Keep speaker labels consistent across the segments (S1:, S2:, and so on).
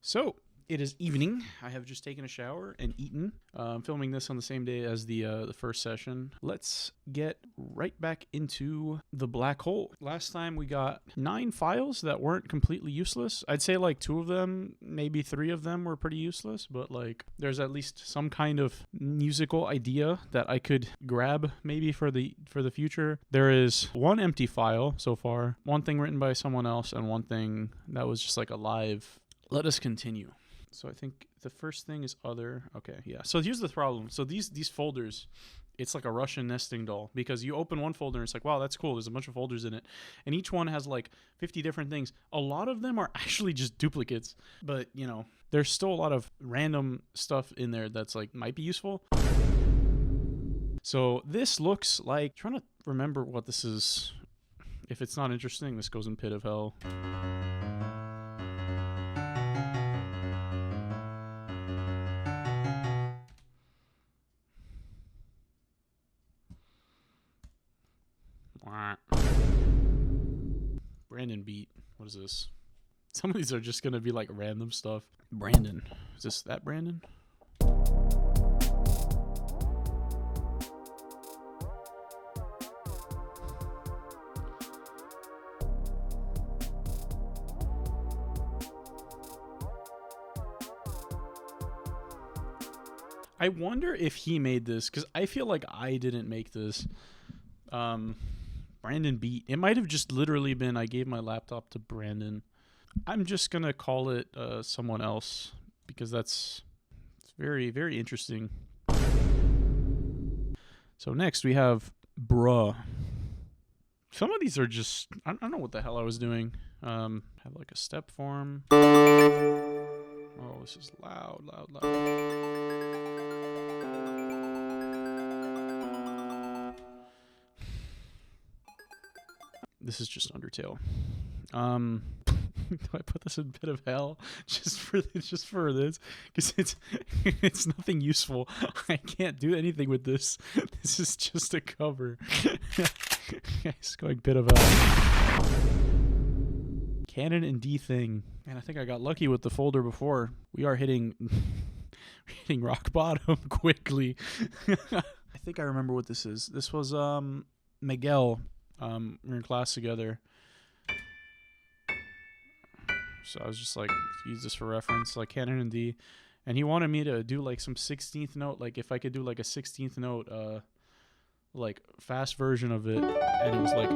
S1: So it is evening. I have just taken a shower and eaten. I'm filming this on the same day as the first session. Let's get right back into the black hole. Last time we got 9 files that weren't completely useless. I'd say like 2 of them, maybe 3 of them were pretty useless, but like there's at least some kind of musical idea that I could grab maybe for the future. There is 1 empty file so far, 1 thing written by someone else, and 1 thing that was just like a live. Let us continue. So I think the first thing is other. Okay, yeah. So here's the problem. So these folders, it's like a Russian nesting doll, because you open one folder and it's like, wow, that's cool. There's a bunch of folders in it. And each one has like 50 different things. A lot of them are actually just duplicates. But, you know, there's still a lot of random stuff in there that's like might be useful. So this looks like, trying to remember what this is. If it's not interesting, this goes in Pit of Hell. Brandon beat. What is this? Some of these are just gonna be like random stuff. Brandon. Is this that Brandon? I wonder if he made this, because I feel like I didn't make this. Brandon beat. It might have just literally been I gave my laptop to Brandon. I'm just gonna call it someone else, because it's very, very interesting. So next we have Bruh. Some of these are just, I don't know what the hell I was doing. Have like a step form. Oh, this is loud. This is just Undertale. Do I put this in Pit of Hell just for this? Because it's nothing useful. I can't do anything with this. This is just a cover. It's going Pit of Hell. Canon and D thing. Man, I think I got lucky with the folder before. We are hitting rock bottom quickly. I think I remember what this is. This was Miguel. We were in class together. So I was just like, use this for reference, like Canon and D. And he wanted me to do like some 16th note, like if I could do like a 16th note, like fast version of it. And it was like,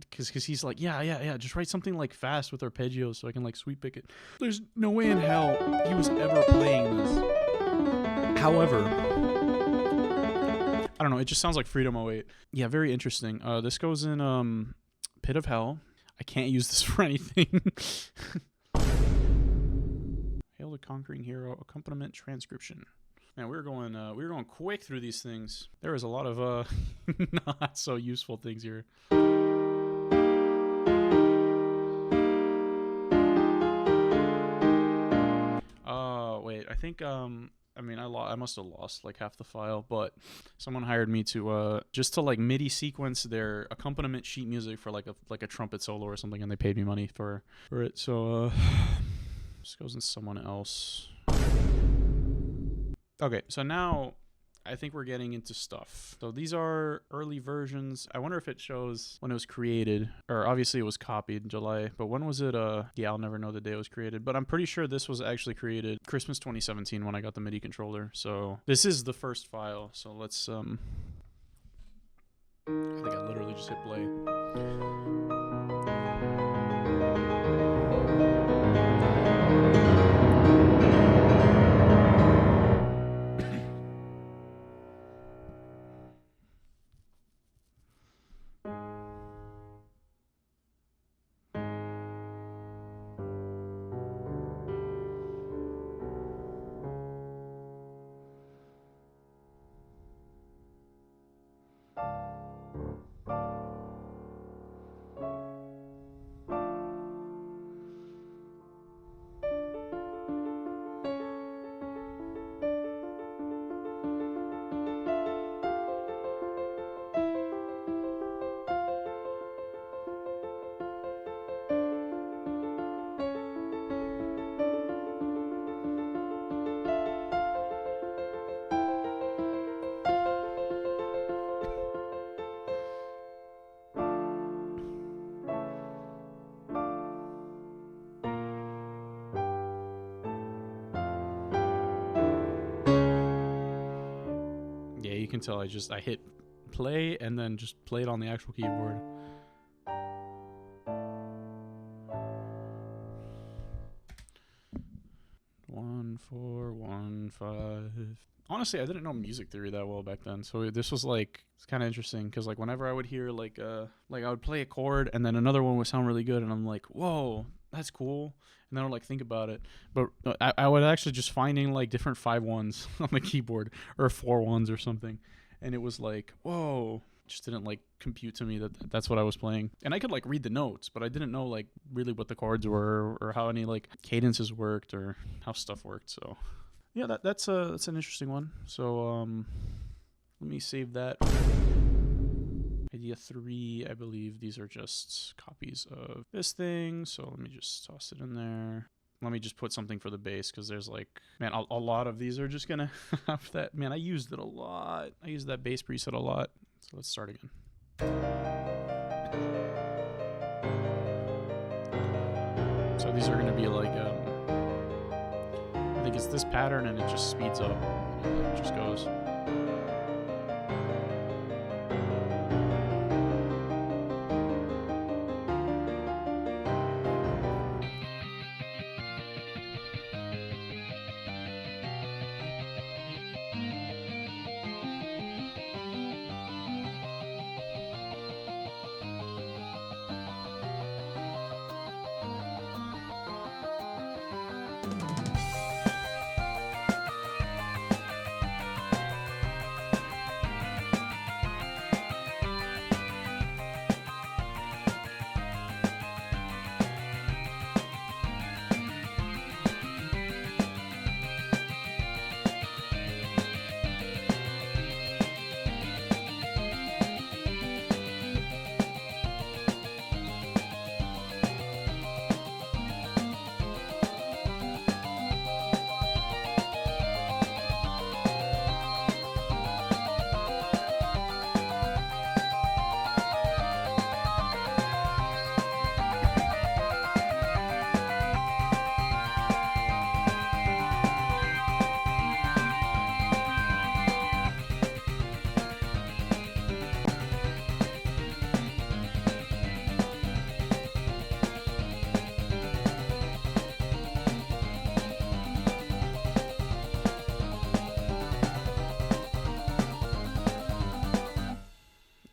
S1: because he's like, yeah, just write something like fast with arpeggios so I can like sweep pick it. There's no way in hell he was ever playing this. However, I don't know, it just sounds like Freedom 08. Yeah, very interesting. This goes in Pit of Hell. I can't use this for anything. Hail the Conquering Hero, accompaniment transcription. Man, we were going quick through these things. There is a lot of not so useful things here. Wait, I think I must have lost like half the file, but someone hired me to just to like MIDI sequence their accompaniment sheet music for like a trumpet solo or something, and they paid me money for it. So this goes in someone else. Okay, so now I think we're getting into stuff. So these are early versions. I wonder if it shows when it was created, or obviously it was copied in July, but when was it? Yeah, I'll never know the day it was created, but I'm pretty sure this was actually created Christmas 2017 when I got the MIDI controller. So this is the first file. So let's, I think I literally just hit play. can tell I hit play and then just played on the actual keyboard. One, 4, 1, 5. Honestly, I didn't know music theory that well back then, so this was like, it's kind of interesting because like whenever I would hear like I would play a chord and then another one would sound really good and I'm like, whoa, that's cool, and then I would like think about it, but I would actually just finding like different 5-1s on the keyboard or 4-1s or something, and it was like, whoa, just didn't like compute to me that that's what I was playing. And I could like read the notes, but I didn't know like really what the chords were or how any like cadences worked or how stuff worked. So yeah, that's an interesting one. So let me save that. Idea 3, I believe these are just copies of this thing. So let me just toss it in there. Let me just put something for the bass because there's like, man, a lot of these are just gonna have that. Man, I used it a lot. I used that bass preset a lot. So let's start again. So these are gonna be like, I think it's this pattern and it just speeds up. It just goes.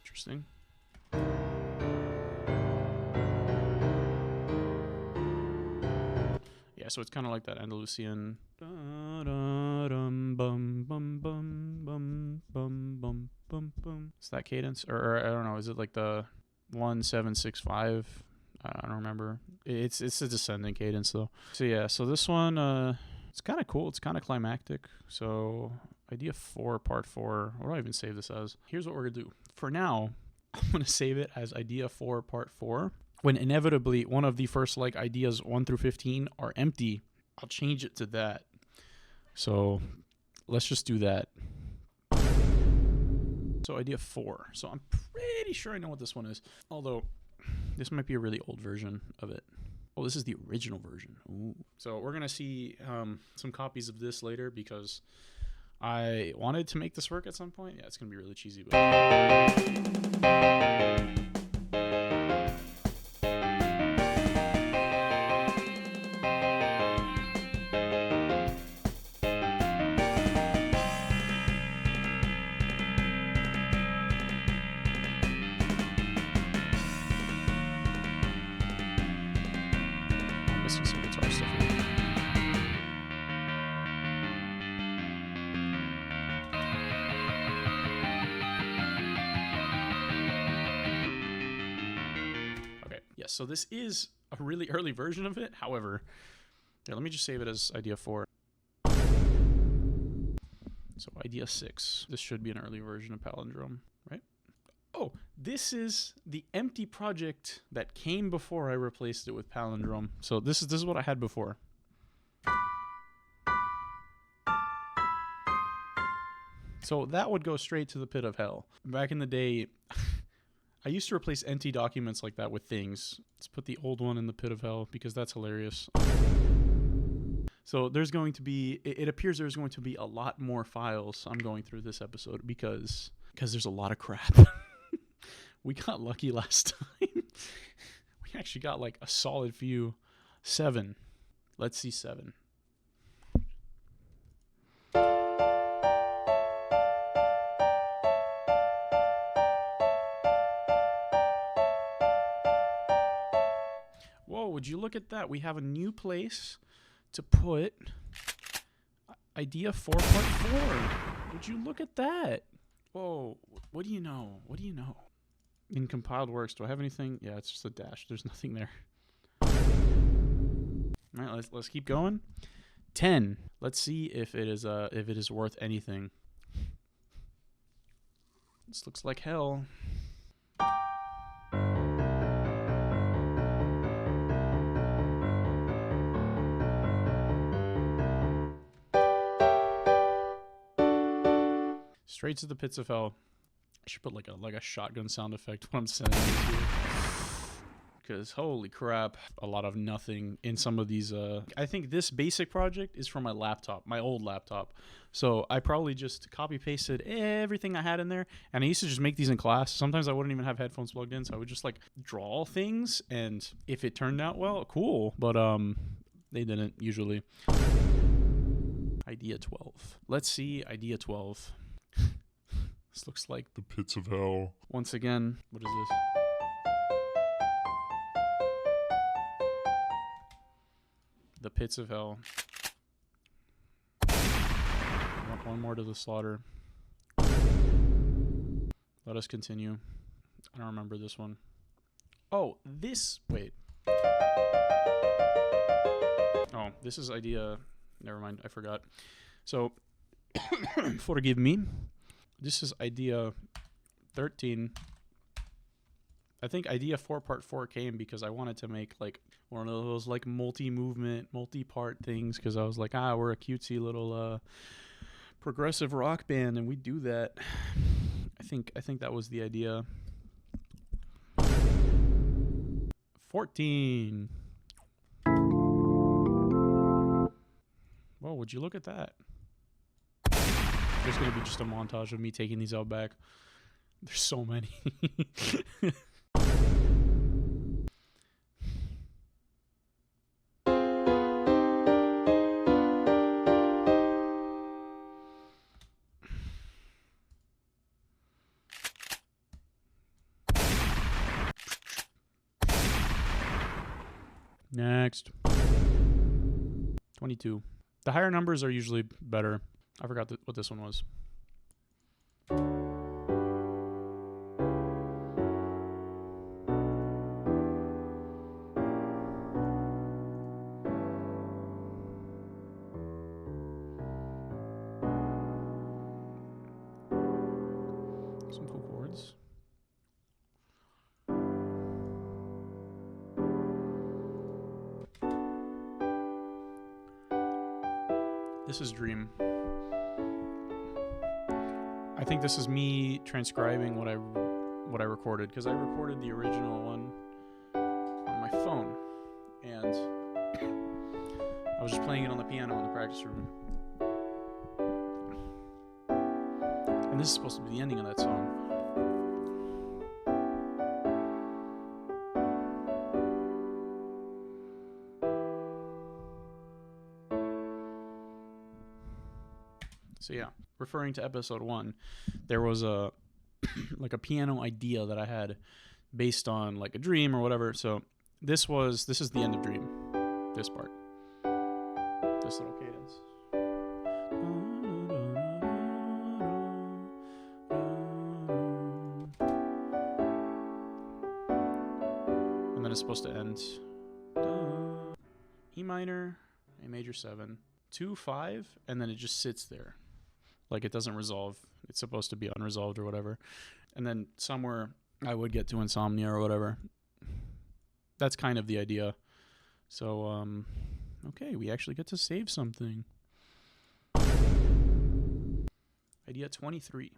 S1: Interesting. Yeah, so it's kind of like that Andalusian. It's that cadence, or I don't know. Is it like the 1 7 6 5? I don't remember. It's a descending cadence though. So yeah, so this one, it's kind of cool. It's kind of climactic. So idea 4, part 4. What do I even save this as? Here's what we're gonna do. For now, I'm gonna save it as idea 4, part 4. When inevitably one of the first like ideas 1 through 15 are empty, I'll change it to that. So let's just do that. So idea 4. So I'm pretty sure I know what this one is. Although this might be a really old version of it. Oh, this is the original version. Ooh. So we're going to see some copies of this later because I wanted to make this work at some point. Yeah, it's going to be really cheesy. But some guitar stuff here. Okay, yes, so this is a really early version of it. However, here, let me just save it as idea 4. So idea 6. This should be an early version of Palindrome, right? Oh, this is the empty project that came before I replaced it with Palindrome. So this is what I had before. So that would go straight to the pit of hell. Back in the day, I used to replace empty documents like that with things. Let's put the old one in the pit of hell because that's hilarious. So there's going to be, it appears there's going to be a lot more files I'm going through this episode because there's a lot of crap. We got lucky last time. We actually got like a solid few. 7. Let's see 7. Whoa, would you look at that? We have a new place to put idea 4 part 4. Would you look at that? Whoa, what do you know? What do you know? In compiled works, do I have anything? Yeah, it's just a dash. There's nothing there. All right, let's keep going. 10. Let's see if it is worth anything. This looks like hell. Straight to the pits of hell. I should put like a shotgun sound effect when I'm sending this here. Because holy crap, a lot of nothing in some of these. I think this basic project is from my laptop, my old laptop. So I probably just copy pasted everything I had in there. And I used to just make these in class. Sometimes I wouldn't even have headphones plugged in. So I would just like draw things. And if it turned out well, cool. But they didn't usually. Idea 12. Let's see idea 12. This looks like
S2: the pits of hell.
S1: Once again, what is this? The pits of hell. One more to the slaughter. Let us continue. I don't remember this one. Oh, this. Wait. Oh, this is idea. Never mind. I forgot. So, forgive me. This is idea 13. I think idea 4 part 4 came because I wanted to make like one of those like multi-movement, multi-part things because I was like, we're a cutesy little progressive rock band and we do that. I think that was the idea. 14. Whoa, would you look at that? There's going to be just a montage of me taking these out back. There's so many. Next. 22. The higher numbers are usually better. I forgot what this one was. Some cool chords. This is Dream. I think this is me transcribing what I recorded because I recorded the original one on my phone and I was just playing it on the piano in the practice room. And this is supposed to be the ending of that song. So yeah, referring to episode 1, there was a like a piano idea that I had based on like a dream or whatever. So this is the end of Dream. This part. This little cadence. And then it's supposed to end E minor, A major 7, 2, 5, and then it just sits there. Like it doesn't resolve. It's supposed to be unresolved or whatever. And then somewhere I would get to Insomnia or whatever. That's kind of the idea. So, okay, we actually get to save something. Idea 23.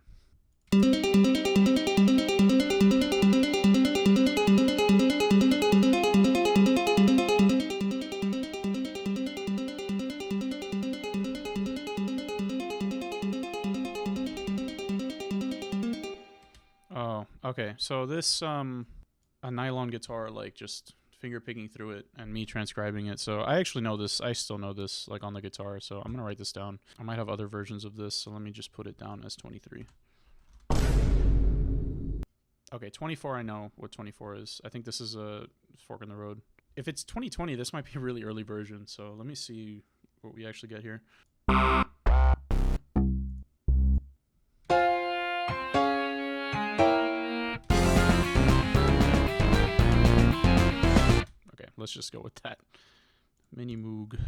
S1: Okay, so this a nylon guitar, like just finger picking through it and me transcribing it. So I actually know this. I still know this like on the guitar. So I'm gonna write this down. I might have other versions of this. So let me just put it down as 23. Okay, 24. I know what 24 is. I think this is a fork in the road. If it's 2020, this might be a really early version. So let me see what we actually get here. Okay, let's just go with that. Mini Moog.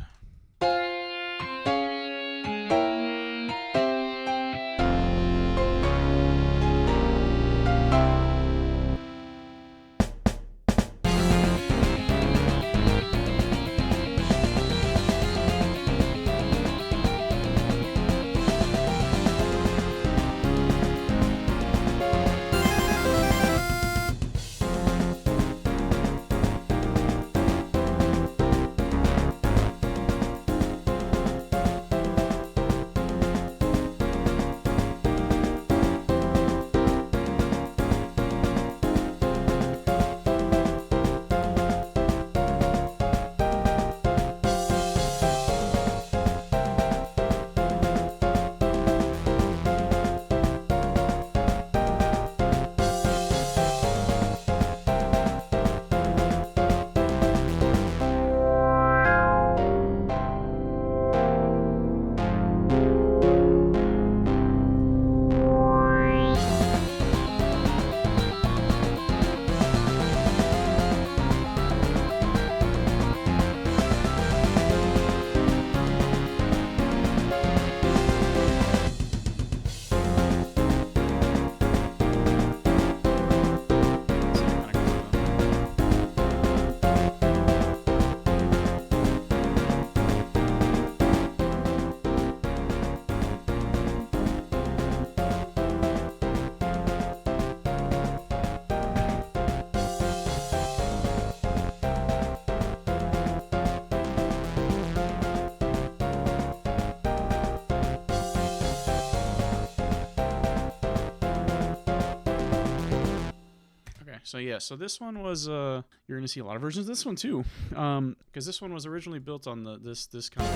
S1: So yeah, so this one was you're gonna see a lot of versions of this one too, because this one was originally built on this kind of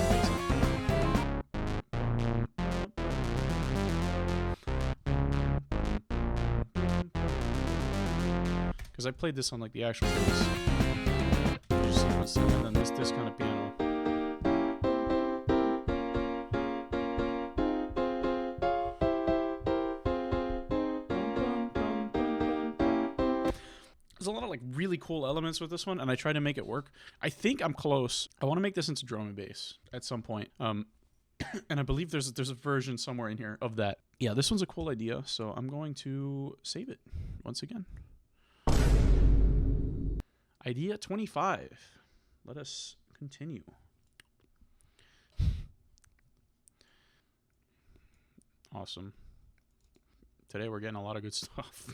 S1: because I played this on like the actual bass, and then this kind of piano. There's a lot of like really cool elements with this one, and I try to make it work. I think I'm close. I want to make this into drum and bass at some point. And I believe there's a version somewhere in here of that. Yeah, this one's a cool idea, so I'm going to save it once again. Idea 25. Let us continue. Awesome. Today we're getting a lot of good stuff.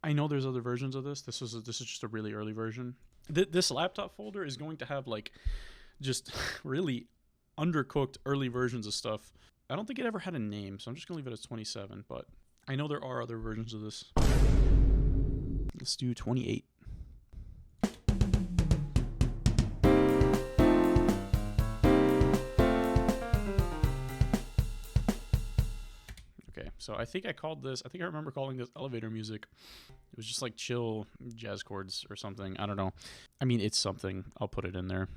S1: I know there's other versions of this. This is just a really early version. This laptop folder is going to have like just really undercooked early versions of stuff. I don't think it ever had a name, so I'm just gonna leave it as 27. But I know there are other versions of this. Let's do 28. So I think I remember calling this elevator music. It was just like chill jazz chords or something. I don't know. I mean, it's something. I'll put it in there.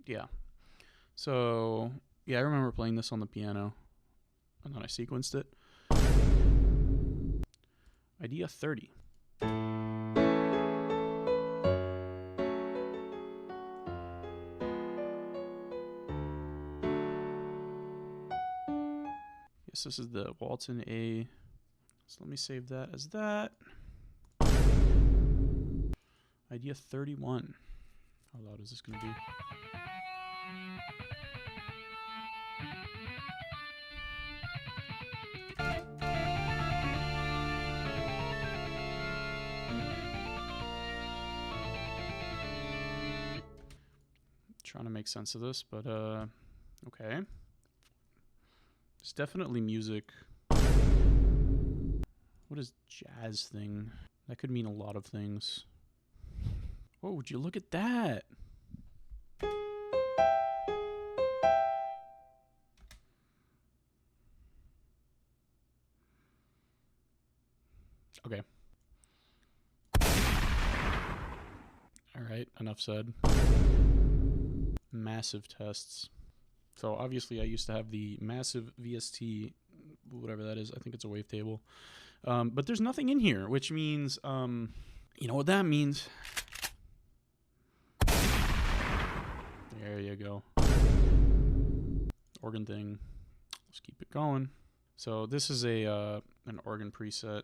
S1: Yeah. So, yeah, I remember playing this on the piano, and then I sequenced it. Idea 30. Yes, this is the waltz in A. So let me save that as that. Idea 31. How loud is this going to be? Trying to make sense of this, but okay. It's definitely music. What is jazz thing? That could mean a lot of things. Oh, would you look at that? Okay. All right, enough said. Massive tests. So obviously I used to have the massive VST, whatever that is. I think it's a wavetable. But there's nothing in here, which means, you know what that means? There you go. Organ thing. Let's keep it going. So this is a an organ preset.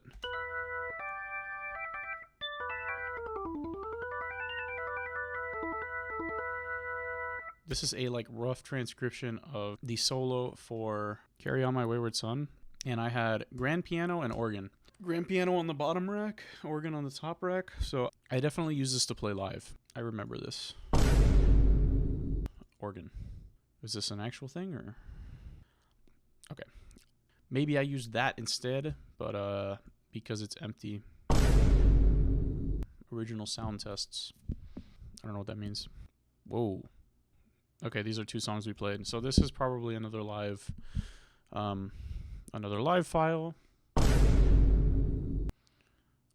S1: This is a like rough transcription of the solo for Carry On My Wayward Son. And I had grand piano and organ. Grand piano on the bottom rack, organ on the top rack. So I definitely use this to play live. I remember this. Organ. Is this an actual thing or? Okay. Maybe I used that instead, but because it's empty. Original sound tests. I don't know what that means. Whoa. Okay, these are two songs we played. So this is probably another live file.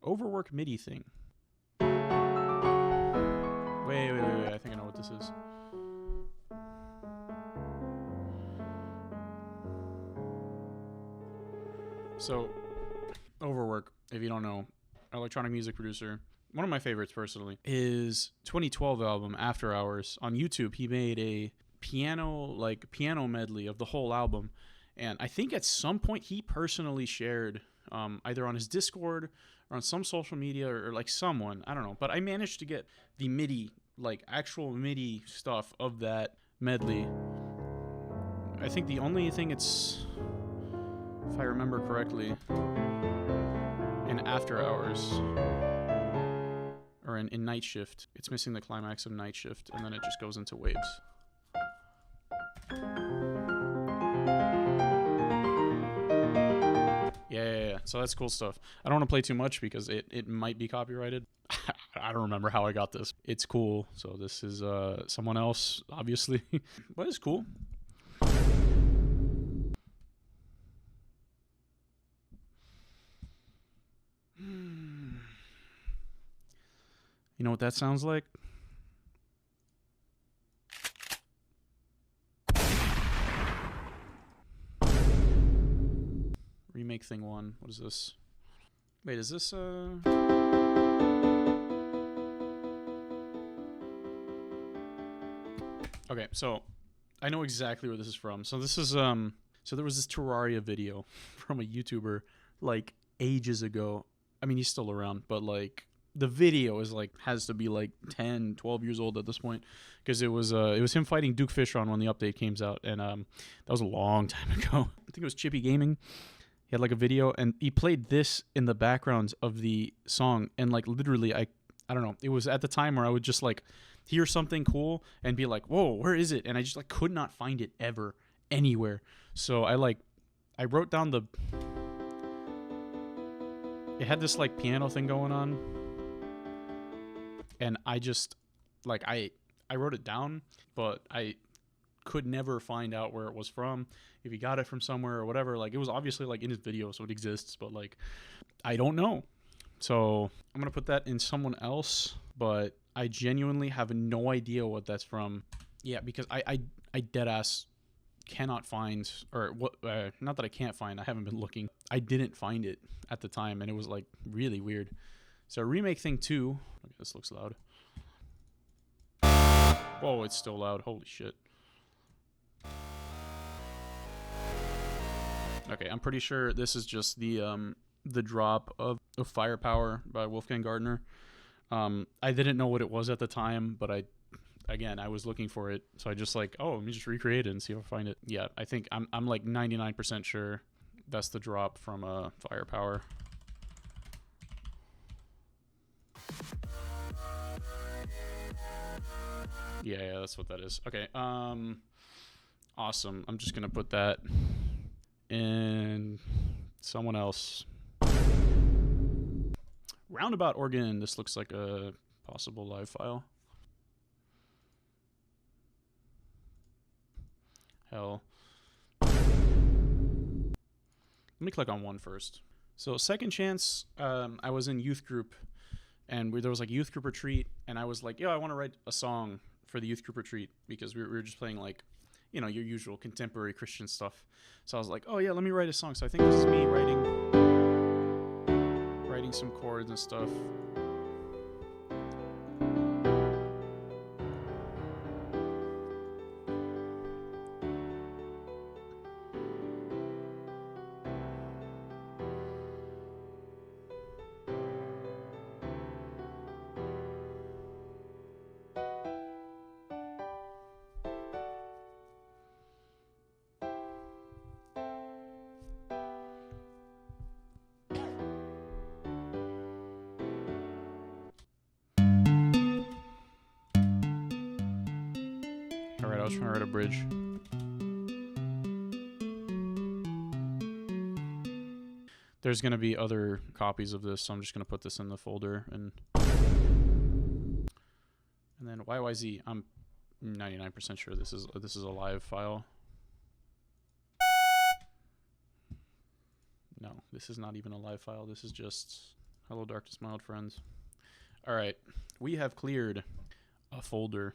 S1: Overwork MIDI thing. Wait. I think I know what this is. So, Overwork, if you don't know, electronic music producer. One of my favorites personally. His 2012 album After Hours on YouTube, he made a piano medley of the whole album, and I think at some point he personally shared either on his Discord or on some social media or like someone, I don't know, but I managed to get the MIDI, like actual MIDI stuff of that medley. I think the only thing it's, if I remember correctly, in After Hours or in Night Shift, it's missing the climax of Night Shift, and then it just goes into waves. Yeah. So that's cool stuff. I don't want to play too much because it might be copyrighted. I don't remember how I got this. It's cool. So this is someone else, obviously, but it's cool. You know what that sounds like? Remake thing 1. What is this? Wait, is this Okay, so I know exactly where this is from. So this is so there was this Terraria video from a YouTuber like ages ago. I mean, he's still around, but like the video is like has to be like 10, 12 years old at this point, because it was him fighting Duke Fishron when the update came out, and that was a long time ago. I think it was Chippy Gaming. He had like a video, and he played this in the background of the song, and like literally I don't know, it was at the time where I would just like hear something cool and be like, whoa, where is it? And I just like could not find it ever anywhere. So I wrote down it had this like piano thing going on, and I just like I wrote it down, but I could never find out where it was from, if he got it from somewhere or whatever. Like it was obviously like in his video, so it exists, but like I don't know. So I'm gonna put that in someone else, but I genuinely have no idea what that's from. Yeah, because I dead ass cannot find, or what, not that I can't find, I haven't been looking. I didn't find it at the time, and it was like really weird. So Remake Thing 2, okay, this looks loud. Oh, it's still loud, holy shit. Okay, I'm pretty sure this is just the drop of Firepower by Wolfgang Gardner. I didn't know what it was at the time, but I was looking for it, so I just like, oh, let me just recreate it and see if I find it. Yeah, I think I'm like 99% sure that's the drop from Firepower. Yeah, that's what that is. Okay, awesome. I'm just gonna put that in someone else. Roundabout Organ. This looks like a possible live file. Hell. Let me click on one first. So Second Chance, I was in youth group, and there was like youth group retreat, and I was like, yo, I want to write a song for the youth group retreat, because we were just playing like, you know, your usual contemporary Christian stuff. So I was like, oh yeah, let me write a song. So I think this is me writing some chords and stuff. Alright, I was trying to write a bridge. There's going to be other copies of this, so I'm just going to put this in the folder. And then YYZ, I'm 99% sure this is a live file. No, this is not even a live file. This is just Hello Darkness, My Old Friends. Alright, we have cleared a folder.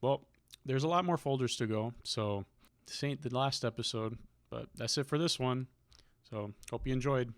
S1: Well, there's a lot more folders to go, so this ain't the last episode, but that's it for this one. So, hope you enjoyed.